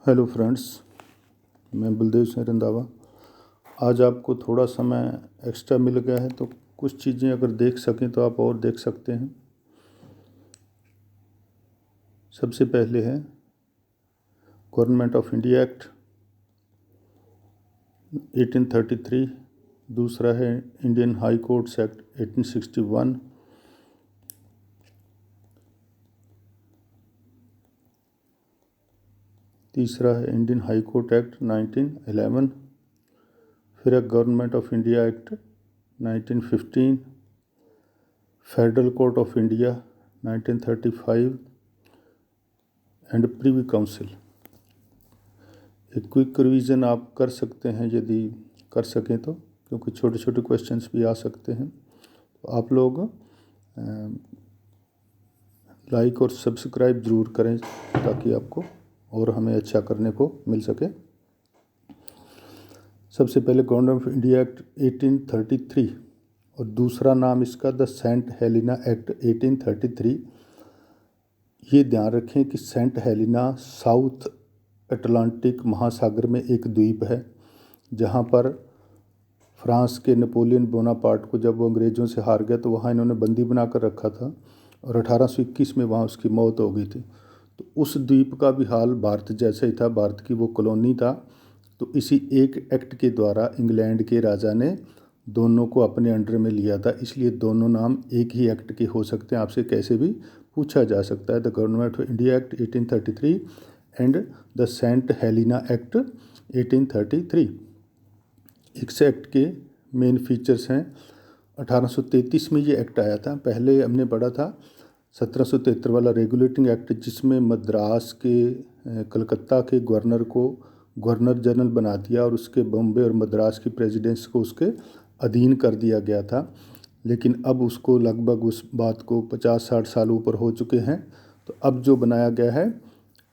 Hello friends, मैं बलदेव सिंह रंधावा। आज आपको थोड़ा समय एक्स्ट्रा मिल गया है तो कुछ चीज़ें अगर देख सकें तो आप और देख सकते हैं। सबसे पहले है गवर्नमेंट ऑफ इंडिया एक्ट 1833, दूसरा है इंडियन हाई कोर्ट्स एक्ट 1861, तीसरा है इंडियन हाई कोर्ट एक्ट 1911, फिर है government of India act 1915, federal court of India 1935 and Privi council. एक क्विक रिवीजन आप कर सकते हैं यदि कर सकें तो, क्योंकि छोटे छोटे क्वेश्चंस भी आ सकते हैं। तो आप लोग लाइक और सब्सक्राइब ज़रूर करें ताकि आपको और हमें अच्छा करने को मिल सके। सबसे पहले गवर्नमेंट ऑफ इंडिया एक्ट 1833 और दूसरा नाम इसका द सेंट हेलिना एक्ट 1833। ये ध्यान रखें कि सेंट हेलिना साउथ अटलांटिक महासागर में एक द्वीप है, जहाँ पर फ्रांस के नेपोलियन बोनापार्ट को जब वो अंग्रेज़ों से हार गया तो वहाँ इन्होंने बंदी बना कर रखा था और 1821 में वहाँ उसकी मौत हो गई थी। तो उस द्वीप का भी हाल भारत जैसा ही था, भारत की वो कॉलोनी था। तो इसी एक एक्ट के द्वारा इंग्लैंड के राजा ने दोनों को अपने अंडर में लिया था, इसलिए दोनों नाम एक ही एक्ट के हो सकते हैं। आपसे कैसे भी पूछा जा सकता है। The government of India act 1833 and the Saint Helena act 1833। इस एक्ट के मेन फीचर्स हैं। 1833 में ये एक्ट आया था। पहले हमने पढ़ा था 1773 वाला रेगुलेटिंग एक्ट, जिसमें मद्रास के कलकत्ता के गवर्नर को गवर्नर जनरल बना दिया और उसके बॉम्बे और मद्रास की प्रेसिडेंसी को उसके अधीन कर दिया गया था। लेकिन अब उसको लगभग उस बात को 50-60 साल ऊपर हो चुके हैं। तो अब जो बनाया गया है,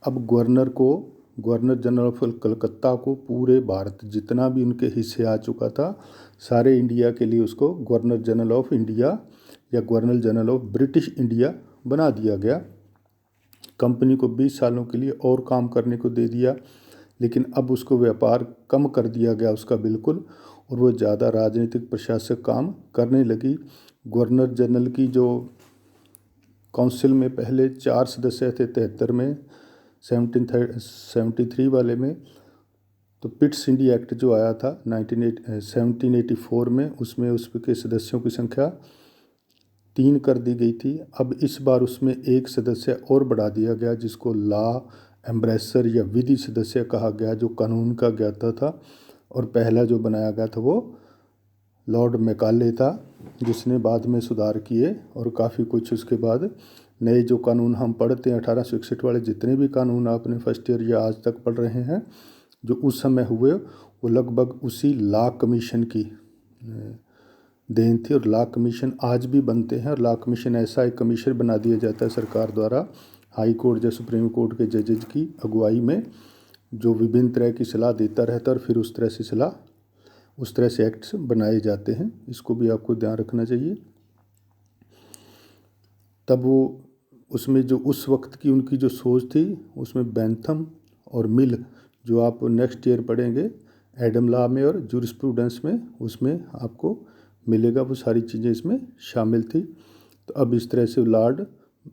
अब गवर्नर जनरल ऑफ कलकत्ता को पूरे भारत जितना भी उनके हिस्से आ चुका था, सारे इंडिया के लिए उसको गवर्नर जनरल ऑफ इंडिया या governor general of British India बना दिया गया। कंपनी को 20 सालों के लिए और काम करने को दे दिया, लेकिन अब उसको व्यापार कम कर दिया गया उसका बिल्कुल, और वो ज़्यादा राजनीतिक प्रशासक काम करने लगी। गवर्नर जनरल की जो काउंसिल में पहले 4 सदस्य थे 73 में, 1773 वाले में। तो पिट्स इंडिया एक्ट जो आया था 1784 में, उसमें उसके सदस्यों की संख्या 3 कर दी गई थी। अब इस बार उसमें एक सदस्य और बढ़ा दिया गया, जिसको लॉ एम्ब्रेसर या विधि सदस्य कहा गया, जो कानून का ज्ञाता था। और पहला जो बनाया गया था वो लॉर्ड मैकाले था, जिसने बाद में सुधार किए और काफ़ी कुछ उसके बाद नए जो कानून हम पढ़ते हैं 1861 वाले, जितने भी कानून आपने फर्स्ट ईयर या आज तक पढ़ रहे हैं, जो उस समय हुए वो लगभग उसी लॉ कमीशन की देन थी। और लॉ कमीशन आज भी बनते हैं। और लॉ कमीशन ऐसा एक कमीशन बना दिया जाता है सरकार द्वारा, हाई कोर्ट या सुप्रीम कोर्ट के जजेज की अगुवाई में, जो विभिन्न तरह की सलाह देता रहता है और फिर उस तरह से एक्ट्स बनाए जाते हैं। इसको भी आपको ध्यान रखना चाहिए। तब वो उसमें जो उस वक्त की उनकी जो सोच थी, उसमें बेंथम और मिल, जो आप नेक्स्ट ईयर पढ़ेंगे एडम लॉ में और जूरिस्प्रूडेंस में, उसमें आपको मिलेगा, वो सारी चीज़ें इसमें शामिल थी। तो अब इस तरह से लॉर्ड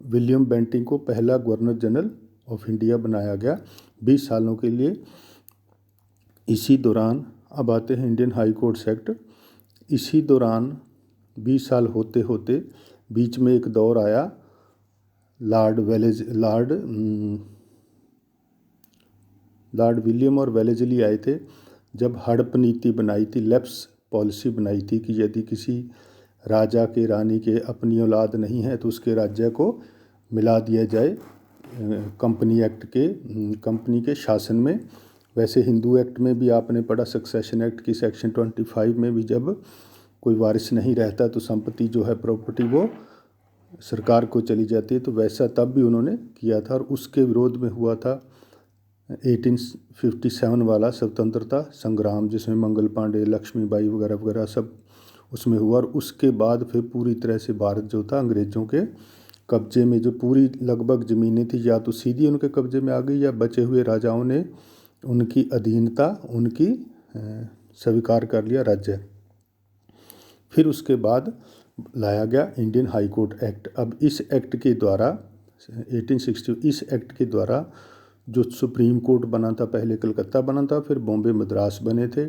विलियम बेंटिंग को पहला गवर्नर जनरल ऑफ इंडिया बनाया गया 20 सालों के लिए। इसी दौरान अब आते हैं इंडियन हाई कोर्ट्स एक्ट। इसी दौरान 20 साल होते होते बीच में एक दौर आया, लॉर्ड विलियम और वेलेजली आए थे, जब हड़प नीति बनाई थी, लैप्स पॉलिसी बनाई थी कि यदि किसी राजा के रानी के अपनी औलाद नहीं है तो उसके राज्य को मिला दिया जाए कंपनी के शासन में। वैसे हिंदू एक्ट में भी आपने पढ़ा, सक्सेशन एक्ट की सेक्शन 25 में भी, जब कोई वारिस नहीं रहता तो संपत्ति जो है प्रॉपर्टी वो सरकार को चली जाती है। तो वैसा तब भी उन्होंने किया था और उसके विरोध में हुआ था 1857 वाला स्वतंत्रता संग्राम, जिसमें मंगल पांडे, लक्ष्मीबाई वगैरह वगैरह सब उसमें हुआ। और उसके बाद फिर पूरी तरह से भारत जो था अंग्रेज़ों के कब्जे में जो पूरी लगभग ज़मीनें थी या तो सीधी उनके कब्जे में आ गई या बचे हुए राजाओं ने उनकी अधीनता उनकी स्वीकार कर लिया राज्य। फिर उसके बाद लाया गया इंडियन हाई कोर्ट एक्ट। अब इस एक्ट के द्वारा 1860 इस एक्ट के द्वारा जो सुप्रीम कोर्ट बना था, पहले कलकत्ता बना था, फिर बॉम्बे मद्रास बने थे,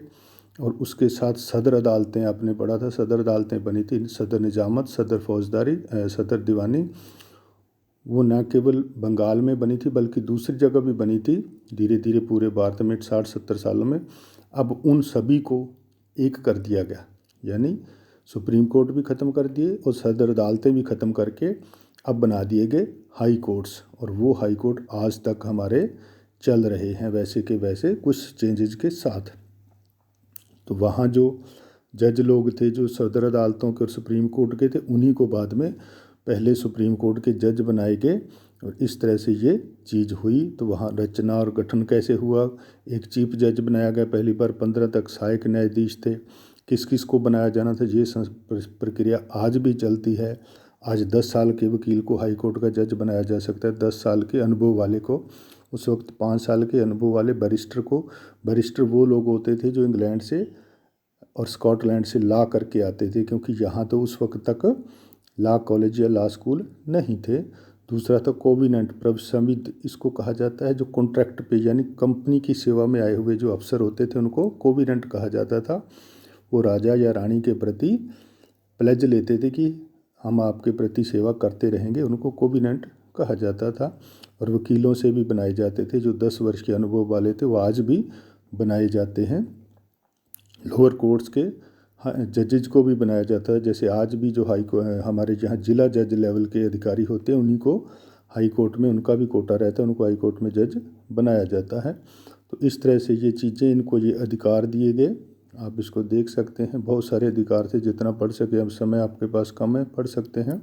और उसके साथ सदर अदालतें आपने पढ़ा था, सदर अदालतें बनी थी, सदर निजामत, सदर फौजदारी, सदर दीवानी। वो न केवल बंगाल में बनी थी बल्कि दूसरी जगह भी बनी थी धीरे धीरे पूरे भारत में 60-70 सालों में। अब उन सभी को एक कर दिया गया, यानी सुप्रीम कोर्ट भी ख़त्म कर दिए और सदर अदालतें भी ख़त्म करके अब बना दिए गए हाई कोर्ट्स, और वो हाई कोर्ट आज तक हमारे चल रहे हैं वैसे के वैसे कुछ चेंजेज के साथ। तो वहाँ जो जज लोग थे जो सदर अदालतों के और सुप्रीम कोर्ट के थे, उन्हीं को बाद में पहले सुप्रीम कोर्ट के जज बनाए गए, और इस तरह से ये चीज़ हुई। तो वहाँ रचना और गठन कैसे हुआ, एक चीफ जज बनाया गया पहली बार, 15 तक सहायक न्यायाधीश थे, किस किस को बनाया जाना था, ये प्रक्रिया आज भी चलती है। आज 10 साल के वकील को हाई कोर्ट का जज बनाया जा सकता है, 10 साल के अनुभव वाले को, उस वक्त 5 साल के अनुभव वाले बैरिस्टर को। बैरिस्टर वो लोग होते थे जो इंग्लैंड से और स्कॉटलैंड से लॉ करके आते थे, क्योंकि यहाँ तो उस वक्त तक लॉ कॉलेज या लॉ स्कूल नहीं थे। दूसरा था कोविनेंट, प्रवसमित इसको कहा जाता है, जो कॉन्ट्रैक्ट पे यानी कंपनी की सेवा में आए हुए जो अफसर होते थे उनको कोविनेंट कहा जाता था। वो राजा या रानी के प्रति प्लेज लेते थे कि हम आपके प्रति सेवा करते रहेंगे, उनको कोविनेंट कहा जाता था। और वकीलों से भी बनाए जाते थे, जो 10 वर्ष के अनुभव वाले थे वो आज भी बनाए जाते हैं। लोअर कोर्ट्स के जजेज को भी बनाया जाता है, जैसे आज भी जो हमारे यहाँ जिला जज लेवल के अधिकारी होते हैं उन्हीं को हाई कोर्ट में उनका भी कोटा रहता है, उनको हाई कोर्ट में जज बनाया जाता है। तो इस तरह से ये चीज़ें, इनको ये अधिकार दिए गए। आप इसको देख सकते हैं, बहुत सारे अधिकार थे, जितना पढ़ सके, अब समय आपके पास कम है, पढ़ सकते हैं।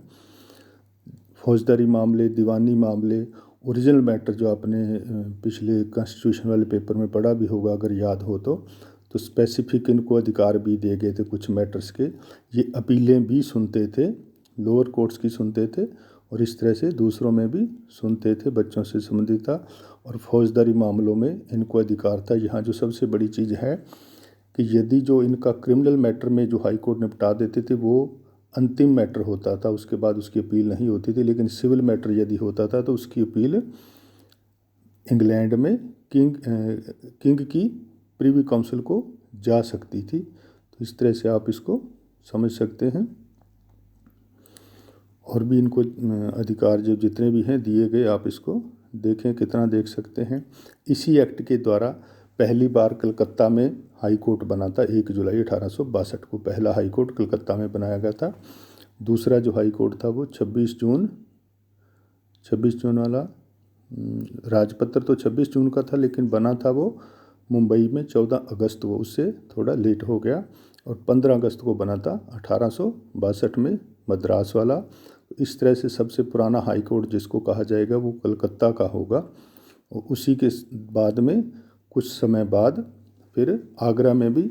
फौजदारी मामले, दीवानी मामले, ओरिजिनल मैटर जो आपने पिछले कॉन्स्टिट्यूशन वाले पेपर में पढ़ा भी होगा अगर याद हो तो स्पेसिफिक इनको अधिकार भी दिए गए थे कुछ मैटर्स के। ये अपीलें भी सुनते थे, लोअर कोर्ट्स की सुनते थे, और इस तरह से दूसरों में भी सुनते थे, बच्चों से संबंधित था। और फौजदारी मामलों में इनको अधिकार था। यहाँ जो सबसे बड़ी चीज़ है कि यदि जो इनका क्रिमिनल मैटर में जो हाई कोर्ट निपटा देते थे वो अंतिम मैटर होता था, उसके बाद उसकी अपील नहीं होती थी। लेकिन सिविल मैटर यदि होता था तो उसकी अपील इंग्लैंड में किंग की प्रीवी काउंसिल को जा सकती थी। तो इस तरह से आप इसको समझ सकते हैं। और भी इनको अधिकार जो जितने भी हैं दिए गए, आप इसको देखें, कितना देख सकते हैं। इसी एक्ट के द्वारा पहली बार कलकत्ता में हाई कोर्ट बना था, 1 जुलाई 1862 को पहला हाई कोर्ट कलकत्ता में बनाया गया था। दूसरा जो हाई कोर्ट था वो 26 जून वाला, राजपत्र तो 26 जून का था लेकिन बना था वो मुंबई में 14 अगस्त को, उससे थोड़ा लेट हो गया, और 15 अगस्त को बना था 1862 में मद्रास वाला। इस तरह से सबसे पुराना हाई कोर्ट जिसको कहा जाएगा वो कलकत्ता का होगा। और उसी के बाद में कुछ समय बाद फिर आगरा में भी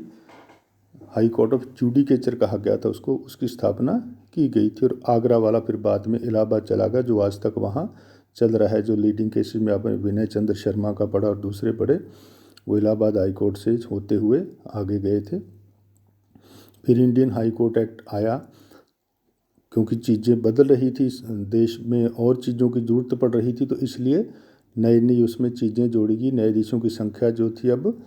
हाई कोर्ट ऑफ जुडिकेचर कहा गया था उसको, उसकी स्थापना की गई थी। और आगरा वाला फिर बाद में इलाहाबाद चला गया, जो आज तक वहाँ चल रहा है। जो लीडिंग केसेस में आपने विनय चंद्र शर्मा का पढ़ा और दूसरे पढ़े, वो इलाहाबाद हाई कोर्ट से होते हुए आगे गए थे। फिर इंडियन हाई कोर्ट एक्ट आया, क्योंकि चीज़ें बदल रही थी देश में और चीज़ों की ज़रूरत पड़ रही थी, तो इसलिए नई उसमें चीज़ें जोड़ी गई। न्यायाधीशों की संख्या जो थी अब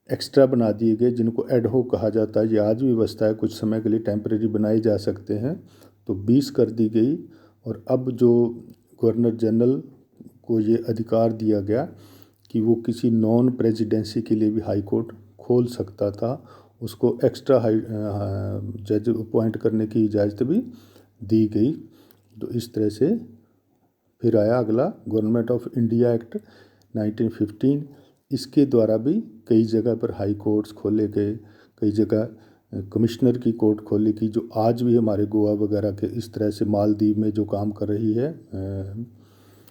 एक्स्ट्रा बना दिए गए, जिनको एडहोक कहा जाता है। ये आज भी व्यवस्था है, कुछ समय के लिए टेम्परेरी बनाए जा सकते हैं, तो 20 कर दी गई। और अब जो गवर्नर जनरल को ये अधिकार दिया गया कि वो किसी नॉन प्रेसिडेंसी के लिए भी हाई कोर्ट खोल सकता था, उसको एक्स्ट्रा हाई जज अपॉइंट करने की इजाज़त भी दी गई। तो इस तरह से फिर आया अगला गवर्नमेंट ऑफ इंडिया एक्ट 1915। इसके द्वारा भी कई जगह पर हाई कोर्ट्स खोले गए, कई जगह कमिश्नर की कोर्ट खोली की, जो आज भी हमारे गोवा वगैरह के इस तरह से मालदीव में जो काम कर रही है,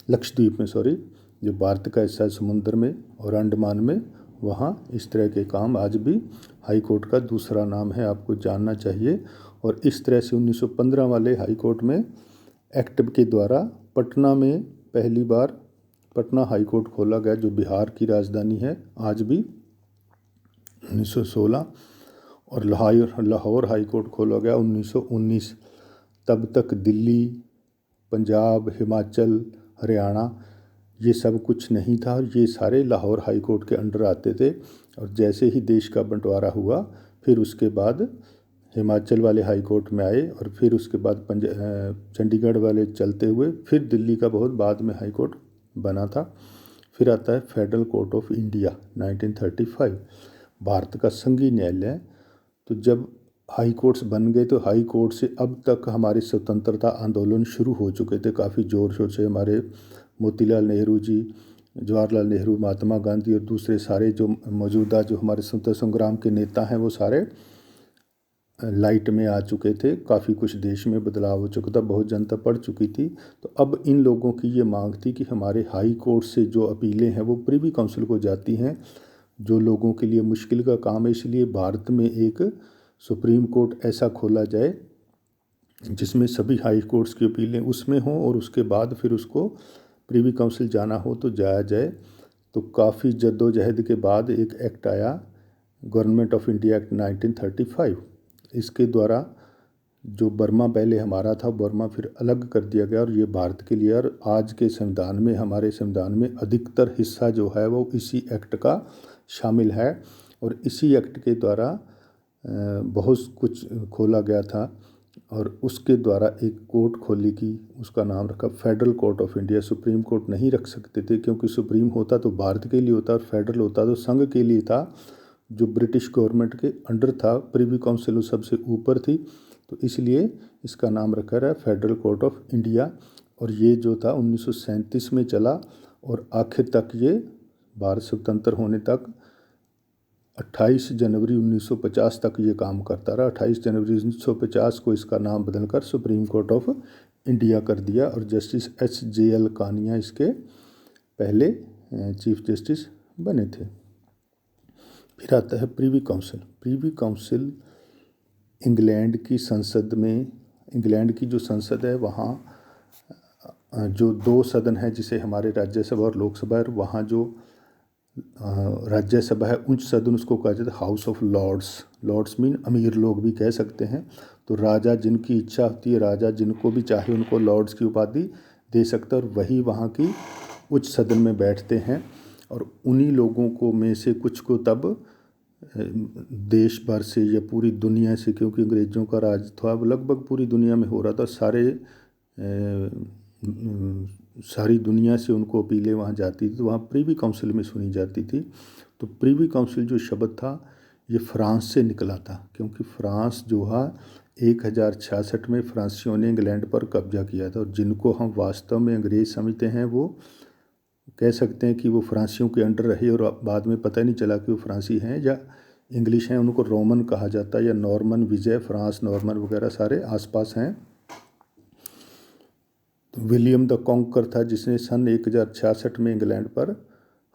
लक्षद्वीप में सॉरी, जो भारत का हिस्सा समुद्र में और अंडमान में, वहाँ इस तरह के काम आज भी हाई कोर्ट का दूसरा नाम है, आपको जानना चाहिए। और इस तरह से 1915 वाले हाई कोर्ट में एक्ट के द्वारा पटना में पहली बार पटना हाई कोर्ट खोला गया, जो बिहार की राजधानी है आज भी, 1916। और लाहौर हाई कोर्ट खोला गया 1919। तब तक दिल्ली, पंजाब, हिमाचल, हरियाणा ये सब कुछ नहीं था, और ये सारे लाहौर हाई कोर्ट के अंडर आते थे। और जैसे ही देश का बंटवारा हुआ, फिर उसके बाद हिमाचल वाले हाई कोर्ट में आए, और फिर उसके बाद चंडीगढ़ वाले चलते हुए फिर दिल्ली का बहुत बाद में हाई कोर्ट बना था। फिर आता है federal court of India 1935, Bharat का संघीय न्यायालय। तो जब हाई कोर्ट्स बन गए तो हाई कोर्ट से अब तक हमारे स्वतंत्रता आंदोलन शुरू हो चुके थे काफ़ी ज़ोर शोर से। हमारे मोतीलाल नेहरू जी, जवाहरलाल नेहरू, महात्मा गांधी और दूसरे सारे जो मौजूदा जो हमारे स्वतंत्रता संग्राम के नेता हैं वो सारे लाइट में आ चुके थे। काफ़ी कुछ देश में बदलाव हो चुका था, बहुत जनता पढ़ चुकी थी। तो अब इन लोगों की ये मांग थी कि हमारे हाई कोर्ट से जो अपीलें हैं वो प्रिवी काउंसिल को जाती हैं, जो लोगों के लिए मुश्किल का काम है। इसलिए भारत में एक सुप्रीम कोर्ट ऐसा खोला जाए जिसमें सभी हाई कोर्ट्स की अपीलें उसमें हों, और उसके बाद फिर उसको प्रिवी काउंसिल जाना हो तो जाया जाए। तो काफ़ी जद्दोजहद के बाद एक एक्ट आया, गवर्नमेंट ऑफ इंडिया एक्ट 1935। इसके द्वारा जो बर्मा पहले हमारा था, बर्मा फिर अलग कर दिया गया और ये भारत के लिए। और आज के संविधान में, हमारे संविधान में अधिकतर हिस्सा जो है वो इसी एक्ट का शामिल है। और इसी एक्ट के द्वारा बहुत कुछ खोला गया था, और उसके द्वारा एक कोर्ट खोली की, उसका नाम रखा federal court of India. Supreme court नहीं रख सकते थे, क्योंकि सुप्रीम होता तो भारत के लिए होता और फेडरल होता तो संघ के लिए था, जो ब्रिटिश गवर्नमेंट के अंडर था। प्रिवी काउंसिल सबसे ऊपर थी, तो इसलिए इसका नाम रखा रहा फेडरल कोर्ट ऑफ इंडिया। और ये जो था 1937 में चला, और आखिर तक ये भारत स्वतंत्र होने तक 28 जनवरी 1950 तक ये काम करता रहा। 28 जनवरी 1950 को इसका नाम बदलकर सुप्रीम कोर्ट ऑफ इंडिया कर दिया, और जस्टिस HJL कानिया इसके पहले चीफ जस्टिस बने थे। फिर आता है privy council. Privy council England की संसद में, इंग्लैंड की जो संसद है वहाँ जो दो सदन है, जिसे हमारे राज्यसभा और लोकसभा है, वहाँ जो राज्यसभा है उच्च सदन उसको कहा जाता है house of lords. Lords mean अमीर लोग भी कह सकते हैं। तो राजा जिनकी इच्छा होती है, राजा जिनको भी चाहे उनको लॉर्ड्स की उपाधि दे सकता है, और वही वहाँ की उच्च सदन में बैठते हैं। और उन्हीं लोगों को में से कुछ को तब देश भर से या पूरी दुनिया से, क्योंकि अंग्रेज़ों का राज था लगभग पूरी दुनिया में हो रहा था, सारी दुनिया से उनको अपीलें वहाँ जाती थी, तो वहाँ प्रिवी काउंसिल में सुनी जाती थी। तो प्रिवी काउंसिल जो शब्द था ये फ्रांस से निकला था, क्योंकि फ्रांस जो है 1066 में फ्रांसीसियों ने इंग्लैंड पर कब्जा किया था। और जिनको हम वास्तव में अंग्रेज़ समझते हैं, वो कह सकते हैं कि वो फ्रांसीसियों के अंडर रहे, और बाद में पता नहीं चला कि वो फ्रांसी हैं या इंग्लिश हैं। उनको रोमन कहा जाता है, या नॉर्मन विजय, फ्रांस, नॉर्मन वगैरह सारे आसपास हैं। तो विलियम द कॉन्कर था जिसने सन 1066 में इंग्लैंड पर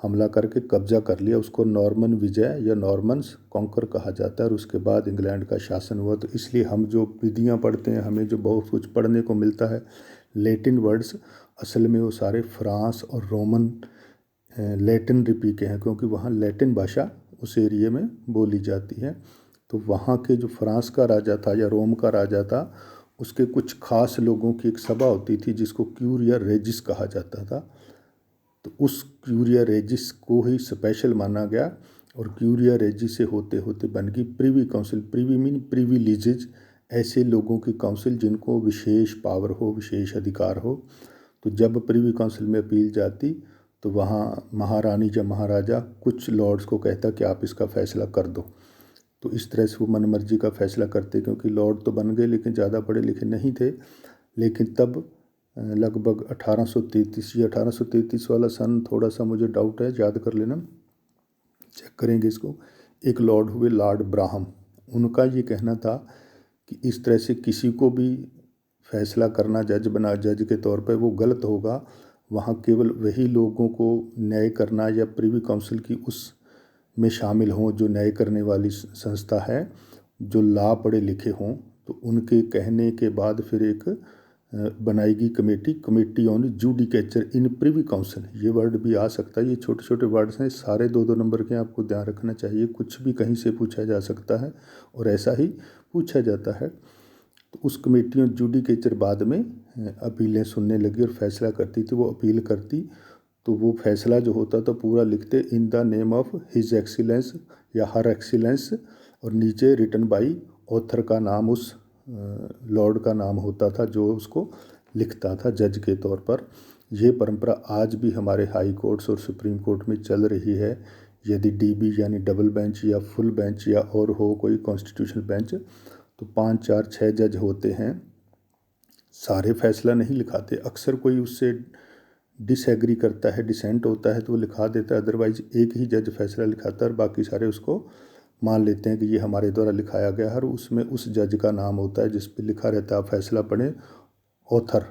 हमला करके कब्जा कर लिया, उसको नॉर्मन विजय या नॉर्मन्स कॉन्कर कहा जाता है। और उसके बाद इंग्लैंड का शासन हुआ। तो इसलिए हम जो विधियाँ पढ़ते हैं, हमें जो बहुत कुछ पढ़ने को मिलता है लैटिन वर्ड्स, असल में वो सारे फ्रांस और रोमन लैटिन लिपि के हैं, क्योंकि वहाँ लैटिन भाषा उस एरिए में बोली जाती है। तो वहाँ के जो फ्रांस का राजा था या रोम का राजा था, उसके कुछ खास लोगों की एक सभा होती थी जिसको क्यूरिया रेजिस कहा जाता था। तो उस क्यूरिया रेजिस को ही स्पेशल माना गया, और क्यूरिया रेजिस से होते होते बन गई प्रिवी काउंसिल। प्रिवी मीन प्रिविलेजेज, ऐसे लोगों की काउंसिल जिनको विशेष पावर हो, विशेष अधिकार हो। तो जब प्रिवी काउंसिल में अपील जाती तो वहाँ महारानी या महाराजा कुछ लॉर्ड्स को कहता कि आप इसका फैसला कर दो। तो इस तरह से वो मनमर्जी का फैसला करते, क्योंकि लॉर्ड तो बन गए लेकिन ज़्यादा पढ़े लिखे नहीं थे। लेकिन तब लगभग 1833 या 1833 वाला सन, थोड़ा सा मुझे डाउट है, याद कर लेना, चेक करेंगे इसको। एक लॉर्ड हुए लॉर्ड ब्राहम, उनका ये कहना था कि इस तरह से किसी को भी फैसला करना जज के तौर पर वो गलत होगा। वहाँ केवल वही लोगों को न्याय करना या प्रिवी काउंसिल की उस में शामिल हों जो न्याय करने वाली संस्था है, जो ला पढ़े लिखे हों। तो उनके कहने के बाद फिर एक बनाएगी committee, committee on judicature in privy council. ये वर्ड भी आ सकता है, ये छोटे छोटे वर्ड्स हैं, सारे 2-2 नंबर के आपको ध्यान रखना चाहिए। कुछ भी कहीं से पूछा जा सकता है और ऐसा ही पूछा जाता है। तो उस कमेटी ऑन जुडिकेचर बाद में अपीलें सुनने लगी और फैसला करती थी। वो अपील करती तो वो फैसला जो होता था पूरा लिखते in the name of his excellence या हर एक्सीलेंस, और नीचे रिटन बाई ऑथर का नाम, उस लॉर्ड का नाम होता था जो उसको लिखता था जज के तौर पर। ये परंपरा आज भी हमारे हाई कोर्ट्स और सुप्रीम कोर्ट में चल रही है। यदि डीबी यानी डबल बेंच या फुल बेंच या और हो कोई कॉन्स्टिट्यूशनल बेंच, तो 5, 4, 6 जज होते हैं। सारे फैसला नहीं लिखाते, अक्सर कोई उससे डिसएग्री करता है, डिसेंट होता है तो वो लिखा देता है, अदरवाइज एक ही जज फैसला लिखाता है और बाकी सारे उसको मान लेते हैं कि ये हमारे द्वारा लिखाया गया है। और उसमें उस जज का नाम होता है जिस पे लिखा रहता है, आप फैसला पढ़ें, ऑथर।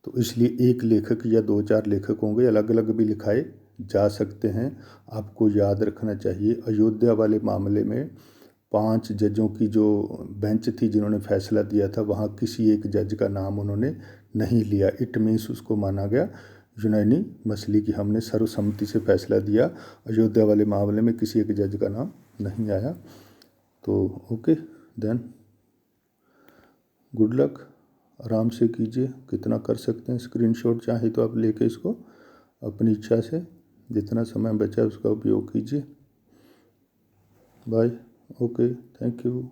तो इसलिए एक लेखक या 2-4 लेखक होंगे, अलग अलग भी लिखाए जा सकते हैं। आपको याद रखना चाहिए अयोध्या वाले मामले में 5 जजों की जो बेंच थी जिन्होंने फैसला दिया था, वहाँ किसी एक जज का नाम उन्होंने नहीं लिया। इट मीन्स उसको माना गया यूनानी मसले की, हमने सर्वसम्मति से फैसला दिया। अयोध्या वाले मामले में किसी एक जज का नाम नहीं आया। तो ओके देन, गुड लक, आराम से कीजिए, कितना कर सकते हैं। स्क्रीनशॉट चाहे तो आप लेके इसको अपनी इच्छा से जितना समय बचा है उसका उपयोग कीजिए। Bye, okay, thank you.